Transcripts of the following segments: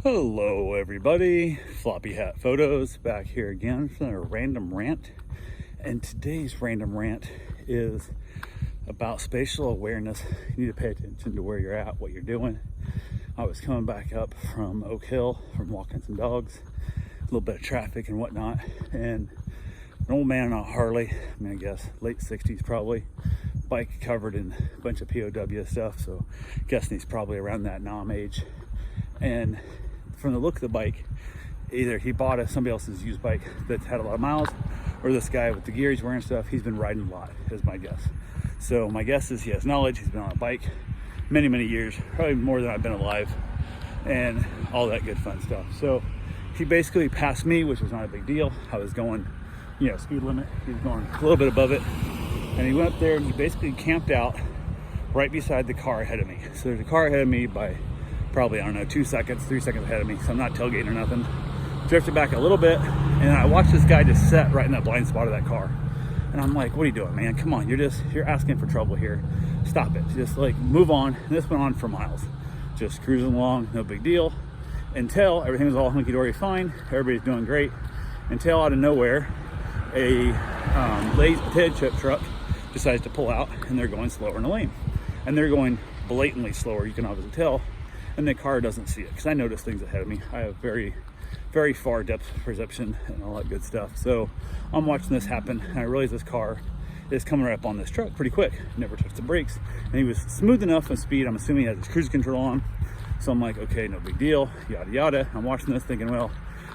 Hello everybody, Floppy Hat Photos back here again for a random rant. And today's random rant is about spatial awareness. You need to pay attention to where you're at, what you're doing. I was coming back up from Oak Hill from walking some dogs, a little bit of traffic and whatnot, and an old man on a Harley, I guess late 60s probably, bike covered in a bunch of POW stuff, so guessing he's probably around that nom age. And from the look of the bike, either he bought somebody else's used bike that had a lot of miles, or this guy with the gear he's wearing stuff, he's been riding a lot, is my guess. So my guess is he has knowledge. He's been on a bike many years, probably more than I've been alive, and all that good fun stuff. So he basically passed me, which was not a big deal. I was going, speed limit. He was going a little bit above it, and he went up there and he basically camped out right beside the car ahead of me. So there's a car ahead of me by probably, 2 seconds, 3 seconds ahead of me. So I'm not tailgating or nothing. Drifted back a little bit, and I watched this guy just sit right in that blind spot of that car. And I'm like, what are you doing, man? Come on, you're asking for trouble here. Stop it. Just like move on. And this went on for miles. Just cruising along, no big deal. Until everything was all hunky-dory fine. Everybody's doing great. Until out of nowhere, a Lay's potato chip truck decides to pull out, and they're going slower in the lane. And they're going blatantly slower, you can obviously tell. And the car doesn't see it, because I notice things ahead of me. I have very far depth perception and all that good stuff. So I'm watching this happen, and I realize this car is coming right up on this truck pretty quick. Never touched the brakes, and he was smooth enough in speed. I'm assuming he has his cruise control on. So I'm like, okay, no big deal, yada yada. I'm watching this thinking, well,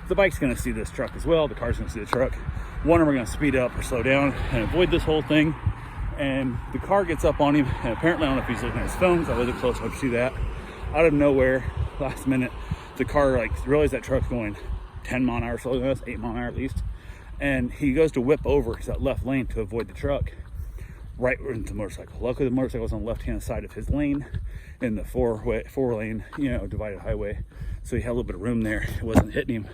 the bike's gonna see this truck as well, the car's gonna see the truck. One of them are gonna speed up or slow down and avoid this whole thing. And the car gets up on him, and apparently, I don't know if he's looking at his phone, so I wasn't close enough to see that. Out of nowhere, last minute, the car realized that truck's going 10 mile an hour slower than us, 8 mile an hour at least. And he goes to whip over to that left lane to avoid the truck, right into the motorcycle. Luckily, the motorcycle was on the left-hand side of his lane in the four lane, divided highway. So he had a little bit of room there. It wasn't hitting him.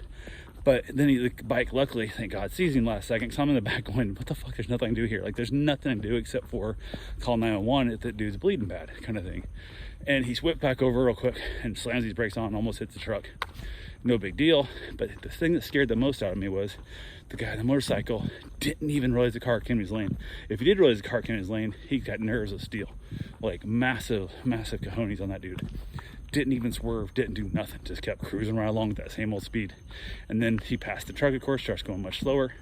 But then the bike, luckily, thank God, sees him last second. So I'm in the back going, what the fuck, there's nothing to do here. There's nothing to do except for call 911 if that dude's bleeding bad, kind of thing. And he's whipped back over real quick and slams his brakes on, almost hits the truck. No big deal. But the thing that scared the most out of me was the guy on the motorcycle didn't even realize the car came in his lane. If he did realize the car came in his lane, he got nerves of steel. Massive cojones on that dude. Didn't even swerve, didn't do nothing, just kept cruising right along at that same old speed. And then he passed the truck, of course, truck's going much slower,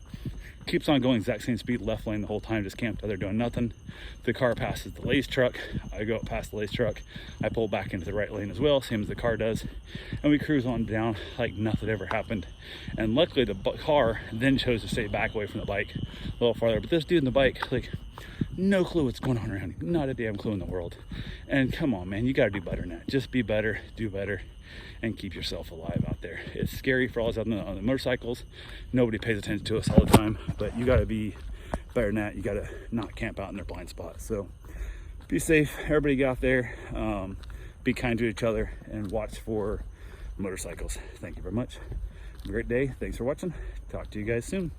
keeps on going exact same speed, left lane the whole time, just camped out there doing nothing. The car passes the Lay's truck, I go up past the Lay's truck, I pull back into the right lane as well, same as the car does, and we cruise on down like nothing ever happened. And luckily the car then chose to stay back away from the bike a little farther, but this dude in the bike, no clue what's going on around him, not a damn clue in the world. And come on, man, you gotta do better than that. Just be better, do better, and keep yourself alive out there. It's scary for all us on the motorcycles. Nobody pays attention to us all the time, but you gotta be better than that. You gotta not camp out in their blind spots. So be safe, everybody get out there, be kind to each other, and watch for motorcycles. Thank you very much. Have a great day. Thanks for watching. Talk to you guys soon.